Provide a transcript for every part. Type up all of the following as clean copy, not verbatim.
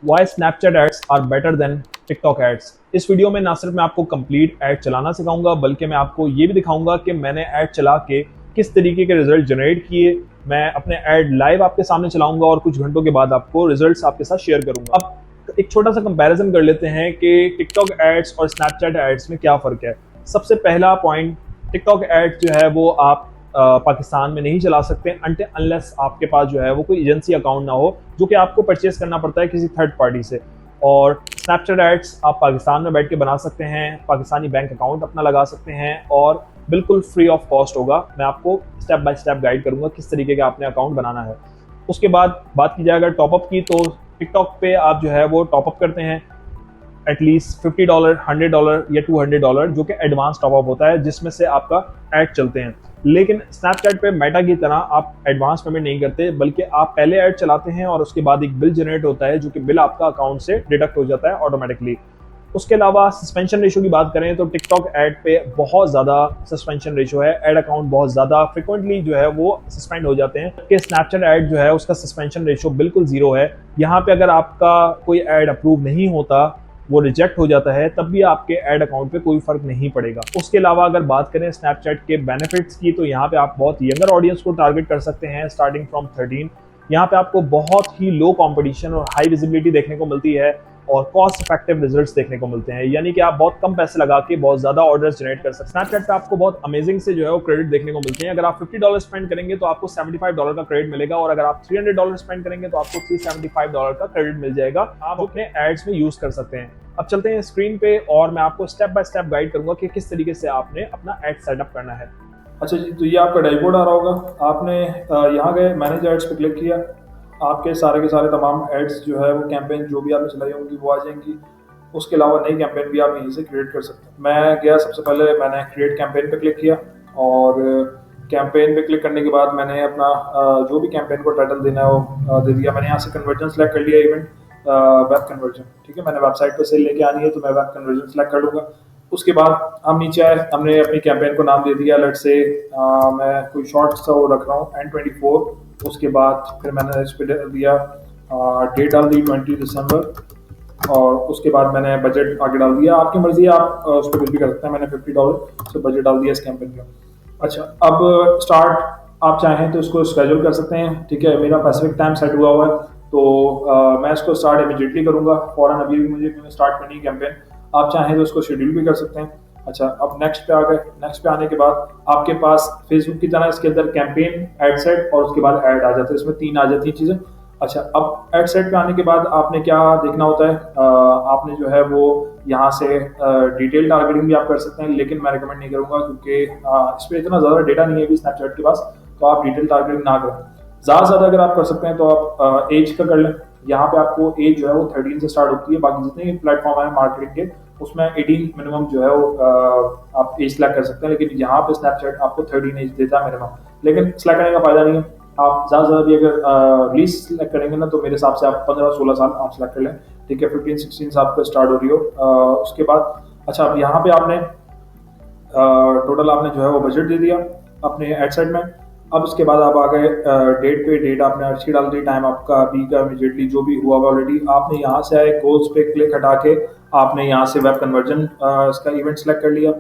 Y Snapchat ads are better than TikTok ads. इस video में ना सिर्फ मैं आपको कंप्लीट ऐड चलाना सिखाऊंगा, बल्कि मैं आपको ये भी दिखाऊंगा कि मैंने ऐड चला के किस तरीके के रिजल्ट जनरेट किए। मैं अपने ऐड लाइव आपके सामने चलाऊंगा और कुछ घंटों के बाद आपको रिजल्ट्स आपके साथ शेयर करूंगा। अब एक छोटा सा कंपैरिजन कर लेते हैं कि टिकटॉक एड्स और स्नैपचैट एड्स में क्या फ़र्क है। सबसे पहला पॉइंट, टिकटॉक एड जो है वो आप पाकिस्तान में नहीं चला सकते अनटिल अनलेस आपके पास जो है वो कोई एजेंसी अकाउंट ना हो, जो कि आपको परचेज करना पड़ता है किसी थर्ड पार्टी से। और स्नैपचैट एड्स आप पाकिस्तान में बैठ के बना सकते हैं, पाकिस्तानी बैंक अकाउंट अपना लगा सकते हैं और बिल्कुल फ्री ऑफ कॉस्ट होगा। मैं आपको स्टेप बाय स्टेप गाइड करूंगा किस तरीके का आपने अकाउंट बनाना है। उसके बाद बात की जाए अगर टॉपअप की, तो टिकटॉक पे आप जो है वो टॉपअप करते हैं एटलीस्ट $50, $100 या $200, जो कि एडवांस टॉपअप होता है जिसमें से आपका ऐड चलते हैं। लेकिन स्नैपचैट पे मेटा की तरह आप एडवांस पेमेंट नहीं करते, बल्कि आप पहले ऐड चलाते हैं और उसके बाद एक बिल जनरेट होता है, जो कि बिल आपका अकाउंट से डिडक्ट हो जाता है ऑटोमेटिकली। उसके अलावा सस्पेंशन रेशो की बात करें तो टिकटॉक ऐड पे बहुत ज़्यादा सस्पेंशन रेशो है। ऐड अकाउंट बहुत ज़्यादा फ्रिक्वेंटली जो है वो सस्पेंड हो जाते हैं कि स्नैपचैट ऐड जो है उसका सस्पेंशन रेशो बिल्कुल ज़ीरो है। यहाँ पे अगर आपका कोई ऐड अप्रूव नहीं होता, वो रिजेक्ट हो जाता है, तब भी आपके ऐड अकाउंट पे कोई फर्क नहीं पड़ेगा। उसके अलावा अगर बात करें स्नैपचैट के बेनिफिट्स की, तो यहाँ पे आप बहुत यंगर ऑडियंस को टारगेट कर सकते हैं स्टार्टिंग फ्रॉम 13। यहाँ पे आपको बहुत ही लो कंपटीशन और हाई विजिबिलिटी देखने को मिलती है और कॉस्ट इफेक्टिव रिजल्ट्स देखने को मिलते हैं, यानी कि आप बहुत कम पैसे लगा के बहुत ज्यादा ऑर्डर्स जनरेट कर सकते हैं। स्नैपचैट पे आपको बहुत अमेजिंग से जो है वो क्रेडिट देखने को मिलते हैं। अगर आप $50 स्पेंड करेंगे तो आपको $75 का क्रेडिट मिलेगा, और अगर आप $300 स्पेंड करेंगे तो आपको $375 का क्रेडिट मिल जाएगा। आप अपने एड्स में यूज कर सकते हैं। अब चलते हैं स्क्रीन पे और मैं आपको स्टेप बाय स्टेप गाइड करूंगा कि किस तरीके से आपने अपना एड सेटअप करना है। अच्छा जी, तो ये आपका डैशबोर्ड आ रहा होगा। आपने यहाँ गए मैनेज एड्स पे क्लिक किया, आपके सारे के सारे तमाम एड्स जो है वो कैंपेन जो भी आपने चलाई होंगी वो आ जाएंगी। उसके अलावा नई कैंपेन भी आप यहीं से क्रिएट कर सकते हैं। मैं गया, सबसे पहले मैंने क्रिएट कैंपेन पे क्लिक किया और कैंपेन पे क्लिक करने के बाद मैंने अपना जो भी कैंपेन को टाइटल देना है वो दे दिया। मैंने यहाँ से कन्वर्जन सेलेक्ट कर लिया, इवेंट वेब कन्वर्जन। ठीक है, मैंने वेबसाइट पे सेल लेके आनी है तो मैं वेब कन्वर्जन सेलेक्ट कर लूँगा। उसके बाद हम नीचे आए, हमने अपनी कैंपेन को नाम दे दिया, लेट से मैं कोई शॉर्ट सा वो रख रहा हूँ N24। उसके बाद फिर मैंने इस पर दिया डेट डाल दी 20 दिसंबर, और उसके बाद मैंने बजट आगे डाल दिया। आपकी मर्जी है, आप उस पर कुछ भी कर सकते हैं। मैंने $50 से बजट डाल दिया इस कैंपेन का। अच्छा, अब स्टार्ट आप चाहें तो इसको स्केड्यूल कर सकते हैं। ठीक है, मेरा पैसिफिक टाइम सेट हुआ है तो मैं इसको स्टार्ट इमीडिएटली करूंगा, फौरन अभी भी मुझे स्टार्ट करनी है कैंपेन। आप चाहें तो इसको शेड्यूल भी कर सकते हैं। अच्छा, अब नेक्स्ट पे आ गए। नेक्स्ट पे आने के बाद आपके पास फेसबुक की तरह इसके अंदर कैंपेन, एड सेट और उसके बाद ऐड आ जाते हैं। इसमें 3 आ जाती हैं चीज़ें। अच्छा, अब एड सेट पे आने के बाद आपने क्या देखना होता है, आपने जो है वो यहाँ से डिटेल टारगेटिंग भी आप कर सकते हैं, लेकिन मैं रिकमेंड नहीं करूँगा क्योंकि इस पर इतना ज़्यादा डेटा नहीं है अभी स्नैपचैट के पास, तो आप डिटेल टारगेटिंग ना करें। ज़्यादा से ज़्यादा अगर आप कर सकते हैं तो आप एज का कर लें। यहाँ पे आपको एज जो है वो 13 से स्टार्ट होती है। बाकी जितने भी प्लेटफॉर्म है मार्केटिंग के, उसमें 18 मिनिमम जो है वो आप एज सेलेक्ट कर सकते हैं, लेकिन यहाँ पे स्नैपचैट आपको 13 एज देता है मिनिमम। लेकिन सेलेक्ट करने का फायदा नहीं है। आप ज़्यादा से ज़्यादा भी अगर लीज सेलेक्ट करेंगे ना, तो मेरे हिसाब से आप 15-16 साल आप सेलेक्ट कर लें। ठीक है, 15-16 से आपको स्टार्ट हो रही हो। उसके बाद अच्छा, अब यहाँ पे आपने टोटल आपने जो है वो बजट दे दिया अपने एड साइड में। अब इसके बाद आप आ गए डेट पे, डेट आपने अच्छी डाल दी, टाइम आपका अभी का इमीडिएटली जो भी हुआ ऑलरेडी। आपने यहाँ से आए गोल्स पे क्लिक हटा के आपने यहाँ से वेब कन्वर्जन इसका इवेंट सेलेक्ट कर लिया।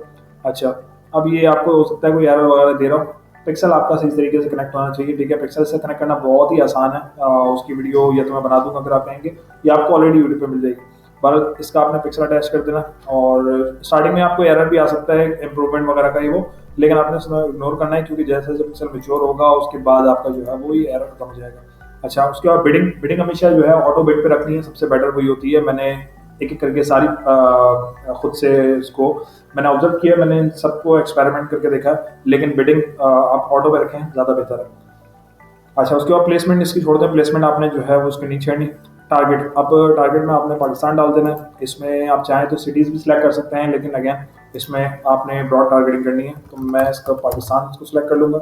अच्छा, अब ये आपको हो सकता है कोई एरर वगैरह दे रहा हो। पिक्सल आपका सही तरीके से कनेक्ट होना चाहिए। ठीक है, पिक्सल से कनेक्ट करना बहुत ही आसान है। उसकी वीडियो या तो मैं बना दूंगा अगर आप कहेंगे, या आपको ऑलरेडी यूट्यूब पे मिल जाएगी। बहरहाल इसका आपने पिक्सल अटैच कर देना, और स्टार्टिंग में आपको एरर भी आ सकता है इंप्रूवमेंट वगैरह का ही वो, लेकिन आपने उसमें इग्नोर करना है क्योंकि जैसे जैसे पिक्सल मैच्योर होगा उसके बाद आपका जो है वो ही एरर खत्म हो जाएगा। अच्छा, उसके बाद बिडिंग बिडिंग हमेशा जो है ऑटो बिड पे रखनी है, सबसे बेटर वही होती है। मैंने एक एक करके सारी खुद से इसको मैंने ऑब्जर्व किया, मैंने इन सबको एक्सपेरिमेंट करके देखा, लेकिन बिडिंग आप ऑटो पे रखें ज़्यादा बेहतर है। अच्छा, उसके बाद प्लेसमेंट इसकी छोड़ दें। प्लेसमेंट आपने जो है वो उसके नीचे नहीं। टारगेट, अब टारगेट में आपने पाकिस्तान डाल देना है। इसमें आप चाहें तो सिटीज़ भी सिलेक्ट कर सकते हैं, लेकिन अगेन इसमें आपने ब्रॉड टारगेटिंग करनी है, तो मैं इसका पाकिस्तान इसको सिलेक्ट कर लूँगा।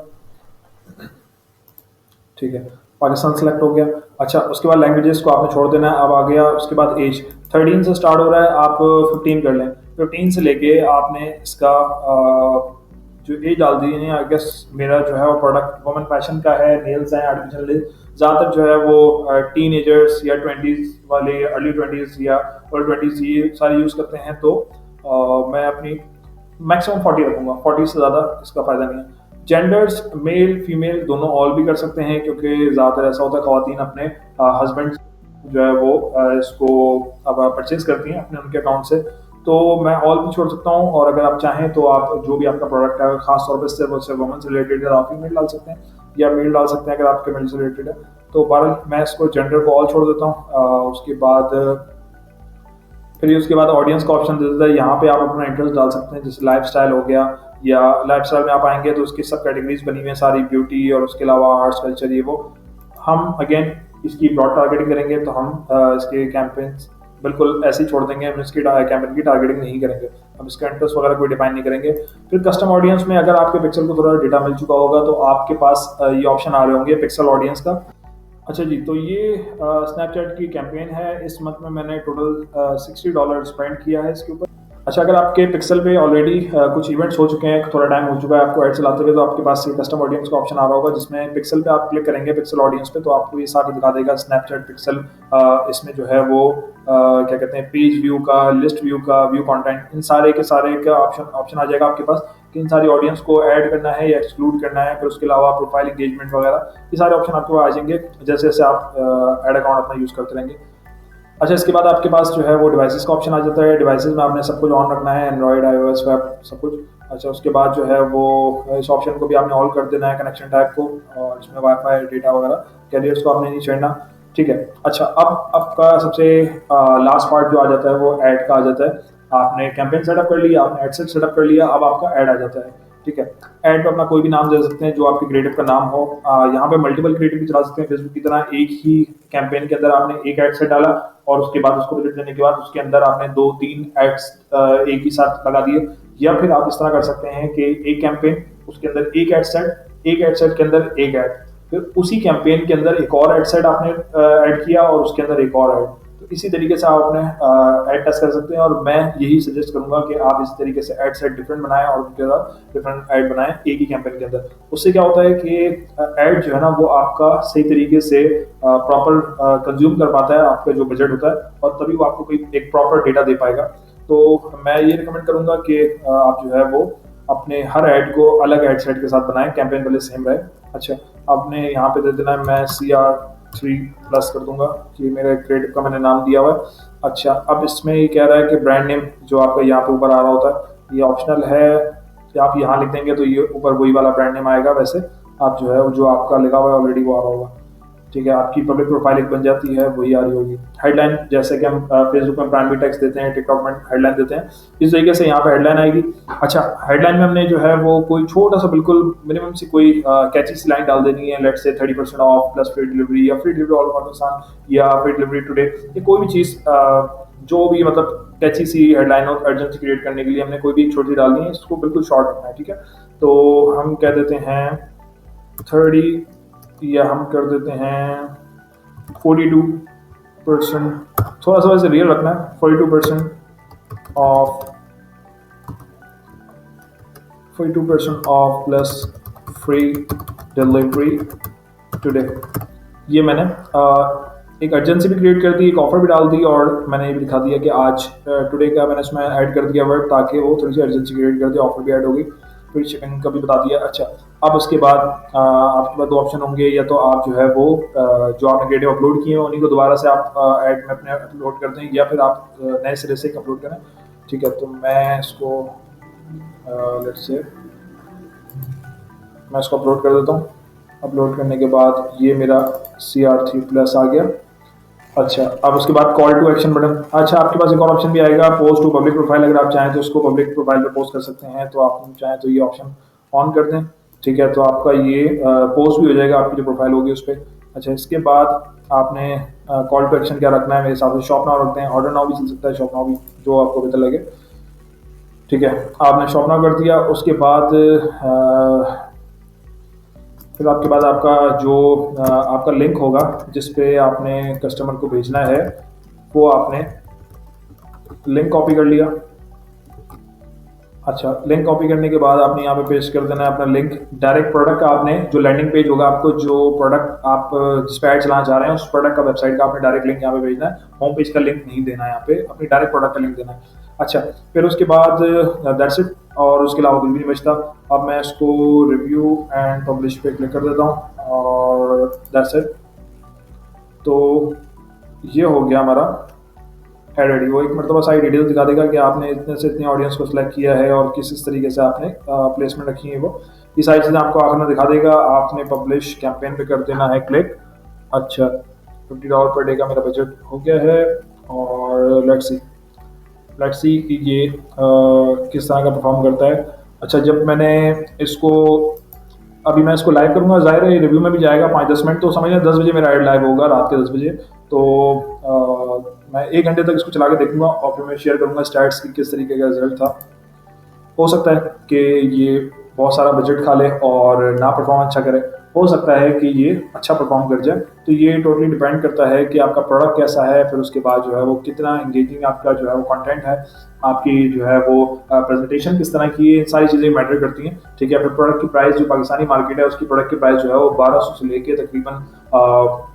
ठीक है, पाकिस्तान सेलेक्ट हो गया। अच्छा, उसके बाद लैंग्वेजेस को आपने छोड़ देना है। अब आ गया उसके बाद एज, 13 से स्टार्ट हो रहा है, आप 15 कर लें। 15 से लेके आपने इसका जो एज डाल दी है, आई गेस मेरा जो है वो प्रोडक्ट वुमेन फैशन का है, नेल्स हैं, आर्टिफिशियल नेल्स, ज़्यादातर जो है वो टीनेजर्स या 20s वाले, अर्ली 20s या अर्ली 20s ये सारे यूज़ करते हैं। तो मैं अपनी मैक्सिमम 40 रखूँगा, 40 से ज़्यादा इसका फ़ायदा नहीं है। जेंडर्स मेल फीमेल दोनों ऑल भी कर सकते हैं, क्योंकि ज़्यादातर ऐसा होता है ख़वातीन अपने हस्बैंड जो है वो इसको अब परचेज करती हैं अपने उनके अकाउंट से, तो मैं ऑल भी छोड़ सकता हूँ। और अगर आप चाहें तो आप जो भी आपका प्रोडक्ट है खास तौर पर सिर्फ वुमेन से रिलेटेड है, आप फीमेल डाल सकते हैं या मेल डाल सकते हैं अगर आपके मेल से रिलेटेड है। तो बहरहाल मैं इसको जेंडर को ऑल छोड़ देता हूँ। उसके बाद फिर उसके बाद ऑडियंस का ऑप्शन दे देता है, यहाँ पे आप अपना इंटरेस्ट डाल सकते हैं, जैसे लाइफस्टाइल हो गया, या लाइफस्टाइल में आप आएंगे तो उसकी सब कैटेगरीज बनी हुई हैं सारी, ब्यूटी और उसके अलावा आर्ट्स कल्चर ये वो। हम अगेन इसकी ब्रॉड टारगेटिंग करेंगे, तो हम इसके कैंपेन्स बिल्कुल ऐसे ही छोड़ देंगे, हम इसकी कैंपेन की टारगेटिंग नहीं करेंगे, हम इसका इंटरेस्ट वगैरह कोई डिफाइन नहीं करेंगे। फिर कस्टम ऑडियंस में अगर आपके पिक्सल को थोड़ा डेटा मिल चुका होगा तो आपके पास ये ऑप्शन आ रहे होंगे पिक्सल ऑडियंस का। अच्छा जी, तो ये स्नैपचैट की कैंपेन है, इस मंथ में मैंने टोटल $60 स्पेंड किया है इसके ऊपर। अच्छा, अगर आपके पिक्सल पे ऑलरेडी कुछ इवेंट्स हो चुके हैं, थोड़ा टाइम हो चुका है आपको ऐड चलाते हुए, तो आपके पास ये कस्टम ऑडियंस का ऑप्शन आ रहा होगा, जिसमें पिक्सल पे आप क्लिक करेंगे, पिक्सल ऑडियंस पे, तो आपको ये साथ दिखा देगा स्नैपचैट पिक्सल। इसमें जो है वो क्या कहते हैं, पेज व्यू का, लिस्ट व्यू का, व्यू कंटेंट, इन सारे के सारे का ऑप्शन आ जाएगा आपके पास कि इन सारी ऑडियंस को ऐड करना है या एक्सक्लूड करना है। फिर उसके अलावा प्रोफाइल एंगेजमेंट वगैरह ये सारे ऑप्शन आपके पास आ जाएंगे जैसे जैसे आप ऐड अकाउंट अपना यूज़ करते रहेंगे। अच्छा, इसके बाद आपके पास जो है वो डिवाइसेस का ऑप्शन आ जाता है। डिवाइसेस में आपने सब कुछ ऑन रखना है, एंड्रॉइड, iOS, वेब, सब कुछ। अच्छा, उसके बाद जो है वो इस ऑप्शन को भी आपने ऑल कर देना है, कनेक्शन टाइप को, और इसमें वाईफाई, डेटा वगैरह, कैरियर्स को आपने नहीं छेड़ना, ठीक है। अच्छा, अब आपका सबसे लास्ट पार्ट जो आ जाता है वो ऐड का आ जाता है। आपने कैंपेन सेटअप कर लिया, आपने एड सेट सेटअप कर लिया, अब आपका ऐड आ जाता है, ठीक है। ऐड पे अपना कोई भी नाम दे सकते हैं जो आपके क्रिएटिव का नाम हो। यहाँ पे मल्टीपल क्रिएटिव भी चला सकते हैं फेसबुक की तरह। एक ही कैंपेन के अंदर आपने एक ऐड सेट डाला और उसके बाद उसको विजिट देने के बाद उसके अंदर आपने 2-3 एड्स एक ही साथ लगा दिए। या फिर आप इस तरह कर सकते हैं कि एक कैंपेन, उसके अंदर एक ऐड सेट के अंदर एक ऐड, फिर उसी कैंपेन के अंदर एक और ऐड सेट आपने ऐड किया और उसके अंदर एक और ऐड। तो इसी तरीके से आप अपने ऐड टेस्ट कर सकते हैं, और मैं यही सजेस्ट करूंगा कि आप इस तरीके से ऐड सेट डिफरेंट बनाएं और उनके साथ डिफरेंट ऐड बनाएं एक ही कैंपेन के अंदर। उससे क्या होता है कि ऐड जो है ना वो आपका सही तरीके से प्रॉपर कंज्यूम कर पाता है आपका जो बजट होता है, और तभी वो आपको कोई एक प्रॉपर डेटा दे पाएगा। तो मैं ये रिकमेंड करूंगा कि आप जो है वो अपने हर ऐड को अलग ऐड सेट के साथ बनाएं, कैंपेन पहले सेम रहे। अच्छा, आपने यहाँ पे दे देना है, मैं CR3+ कर दूंगा, ये मेरे क्रिएटिव का मैंने नाम दिया हुआ है। अच्छा, अब इसमें ये कह रहा है कि ब्रांड नेम जो आपका यहाँ पे ऊपर आ रहा होता है ये ऑप्शनल है, कि आप यहाँ लिख देंगे तो ये ऊपर वही वाला ब्रांड नेम आएगा। वैसे आप जो है जो आपका लिखा हुआ है ऑलरेडी वो आ रहा होगा, ठीक है। आपकी पब्लिक प्रोफाइल एक बन जाती है, वही आ रही होगी। हेडलाइन, जैसे कि हम फेसबुक में प्राइमरी टेक्स्ट देते हैं, टिकटॉक में हेडलाइन देते हैं, इस तरीके से यहाँ पे हेडलाइन आएगी। अच्छा, हेडलाइन में हमने जो है वो कोई छोटा सा बिल्कुल मिनिमम सी कोई कैची सी लाइन डाल देनी है, let's say 30% of plus free delivery, या फ्री डिलीवरी ऑल पाकिस्तान, या फ्री डिलीवरी टुडे, या कोई भी चीज़ जो भी मतलब कैची सी हेडलाइन हो, अर्जेंसी क्रिएट करने के लिए हमने कोई भी एक छोटी डालनी है, इसको बिल्कुल शॉर्ट रखना है, ठीक है। तो हम कह देते हैं 30, या हम कर देते हैं 42%, थोड़ा सा वैसे रियल रखना है, 42% of plus free delivery today. ये मैंने एक अर्जेंसी भी क्रिएट कर दी, एक ऑफर भी डाल दी, और मैंने ये भी दिखा दिया कि आज टुडे का मैंने इसमें ऐड कर दिया वर्ड, ताकि वो थोड़ी सी अर्जेंसी क्रिएट कर दी, ऑफर भी ऐड होगी, फ्री शिपिंग का भी बता दिया। अच्छा, अब उसके बाद आपके पास 2 ऑप्शन होंगे, या तो आप जो है वो जो आपने क्रिएटिव अपलोड किए हैं उन्हीं को दोबारा से आप ऐड में अपने अपलोड करते हैं, या फिर आप नए सिरे से अपलोड करें, ठीक है। तो मैं इसको लेट्स से मैं इसको अपलोड कर देता हूँ। अपलोड करने के बाद ये मेरा CR3+ आ गया। अच्छा, अब उसके बाद कॉल टू एक्शन बटन। अच्छा, आपके पास एक और ऑप्शन भी आएगा, पोस्ट टू पब्लिक प्रोफाइल। अगर आप चाहें तो उसको पब्लिक प्रोफाइल पे पोस्ट कर सकते हैं, तो आप चाहें तो ये ऑप्शन ऑन कर दें, ठीक है। तो आपका ये पोस्ट भी हो जाएगा, आपकी जो प्रोफाइल होगी उस पर। अच्छा, इसके बाद आपने कॉल टू एक्शन क्या रखना है, मेरे हिसाब से शॉप नाउ रखते हैं, ऑर्डर नाउ भी चल सकता है, शॉप नाउ भी, जो आपको बेहतर लगे, ठीक है। आपने शॉप नाउ कर दिया। उसके बाद फिर आपके बाद आपका जो आपका लिंक होगा जिस पे आपने कस्टमर को भेजना है, वो आपने लिंक कॉपी कर लिया। अच्छा, लिंक कॉपी करने के बाद आपने यहाँ पे पेस्ट कर देना है अपना लिंक। डायरेक्ट प्रोडक्ट का आपने जो लैंडिंग पेज होगा, आपको जो प्रोडक्ट आप जिस पे ऐड चलाना चाह रहे हैं उस प्रोडक्ट का वेबसाइट का आपने डायरेक्ट लिंक यहाँ पे भेजना है। होम पेज का लिंक नहीं देना है, यहाँ पे अपनी डायरेक्ट प्रोडक्ट का लिंक देना है। अच्छा, फिर उसके बाद दैट्स इट, और उसके अलावा कुछ भी नहीं बचता। अब मैं इसको रिव्यू एंड पब्लिश पे क्लिक कर देता हूँ और दैट्स इट। तो ये हो गया हमारा है रेडी। वो एक मरतबा सारी डिटेल्स दिखा देगा कि आपने इतने से इतने ऑडियंस को सिलेक्ट किया है और किस तरीके से आपने प्लेसमेंट रखी है। वो ये सारी चीज़ें आपको आखिर में दिखा देगा। आपने पब्लिश कैंपेन पे कर देना है क्लिक। अच्छा, $50 पर डे का मेरा बजट हो गया है, और लेट्स सी कि ये किस तरह का परफॉर्म करता है। अच्छा, जब मैंने इसको अभी मैं इसको लाइव करूंगा, जाहिर है रिव्यू में भी जाएगा 5-10 मिनट, तो समझ लें 10 बजे मेरा ऐड लाइव होगा, रात के 10 बजे। तो मैं 1 घंटे तक इसको चला के देखूंगा और फिर मैं शेयर करूंगा स्टैट्स की किस तरीके का रिजल्ट था। हो सकता है कि ये बहुत सारा बजट खा ले और ना परफॉर्म अच्छा करे, हो सकता है कि ये अच्छा परफॉर्म कर जाए। तो ये टोटली डिपेंड करता है कि आपका प्रोडक्ट कैसा है, फिर उसके बाद जो है वो कितना इंगेजिंग आपका जो है वो कंटेंट है, आपकी जो है वो प्रेजेंटेशन किस तरह की है, सारी चीज़ें मैटर करती हैं। ठीक है, फिर प्रोडक्ट की प्राइस जो पाकिस्तानी मार्केट है उसकी प्रोडक्ट की प्राइस जो है वो 1200 से लेके तकरीबन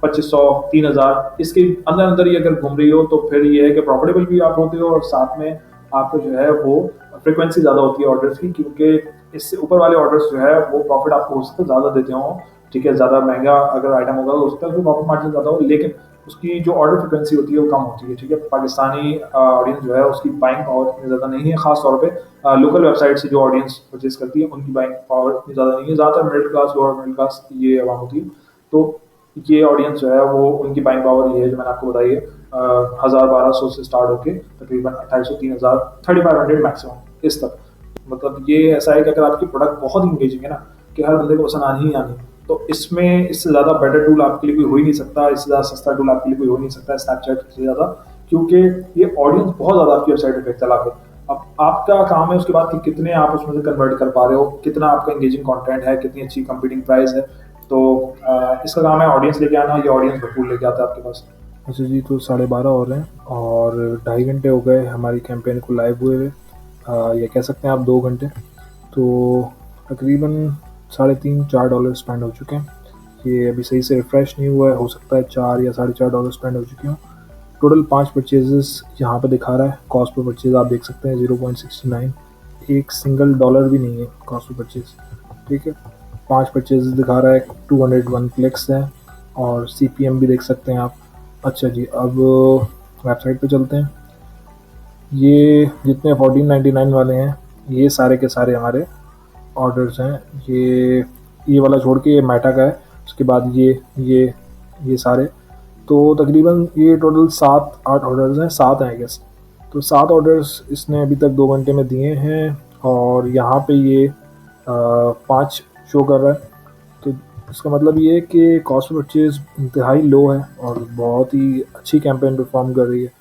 2500 3000 इसके अंदर अंदर ही अगर घूम रही हो, तो फिर ये है कि प्रॉफिटेबल भी आप होते हो और साथ में आपको जो है वो फ्रिक्वेंसी ज़्यादा होती है ऑर्डर्स की, क्योंकि इससे ऊपर वाले ऑर्डर्स जो है वो प्रॉफिट आपको हो सकता है ज़्यादा देते हों। ठीक है, ज़्यादा महंगा अगर आइटम होगा तो हो सकता है उसमें प्रॉफिट मार्जिन ज़्यादा हो, लेकिन उसकी जो ऑर्डर फ्रिक्वेंसी होती है वो कम होती है। ठीक है, पाकिस्तानी ऑडियंस जो है उसकी बाइंग पावर इतनी ज़्यादा नहीं है, खास तौर पे लोकल वेबसाइट से जो ऑडियंस परचेज करती है उनकी बाइंग पावर इतनी ज़्यादा नहीं है। ज़्यादातर middle class, lower middle class ये आवाम होती है। तो ये ऑडियंस जो है वो उनकी बाइंग पावर ये है जो मैंने आपको बताई है, 1000-1200 से स्टार्ट होके तकरीबन 2800-3000, 3500 मैक्सिमम इस तक। मतलब ये ऐसा है कि अगर आपकी प्रोडक्ट बहुत इंगेजिंग है ना, कि हर बंदे को पसंद आनी ही आनी, तो इसमें इससे ज़्यादा बेटर टूल आपके लिए कोई हो ही नहीं सकता, इससे ज़्यादा सस्ता टूल आपके लिए कोई हो नहीं सकता स्नैपचैट से ज़्यादा, क्योंकि ये ऑडियंस बहुत ज़्यादा आपकी वेबसाइट पे चला के। अब आपका काम है उसके बाद कि कितने आप उसमें से कन्वर्ट कर पा रहे हो, कितना आपका इंगेजिंग कंटेंट है, कितनी अच्छी कंपीटिंग प्राइस है। तो इसका काम है ऑडियंस लेके आना, ये ऑडियंस भरपूर लेके आता है आपके पास। अच्छा जी, तो 12:30 हो रहे हैं और 2.5 घंटे हो गए हमारी कैंपेन को लाइव हुए हुए, या कह सकते हैं आप 2 घंटे। तो तकरीबन $3.5-4 स्पेंड हो चुके हैं। ये अभी सही से रिफ़्रेश नहीं हुआ है, हो सकता है 4 या $4.5 स्पेंड हो चुके हों। टोटल 5 परचेजेस यहाँ पे दिखा रहा है। कॉस्ट पर परचेज आप देख सकते हैं 0.69, एक सिंगल डॉलर भी नहीं है कॉस्ट पर परचेज। ठीक है, 5 परचेजेस दिखा रहा है, 201 क्लिक्स हैं और CPM भी देख सकते हैं आप। अच्छा जी, अब वेबसाइट पे चलते हैं। ये जितने 1499 वाले हैं ये सारे के सारे हमारे ऑर्डर्स हैं। ये वाला छोड़ के ये मेटा का है, उसके बाद ये सारे, तो तकरीबन ये टोटल 7-8 ऑर्डर्स हैं, 7 हैं आई गेस। तो 7 ऑर्डर्स इसने अभी तक 2 घंटे में दिए हैं और यहाँ पे ये 5 शो कर रहा है। तो इसका मतलब ये है कि कॉस्ट ऑफ परचेज इंतहाई लो है और बहुत ही अच्छी कैंपेन परफॉर्म कर रही है।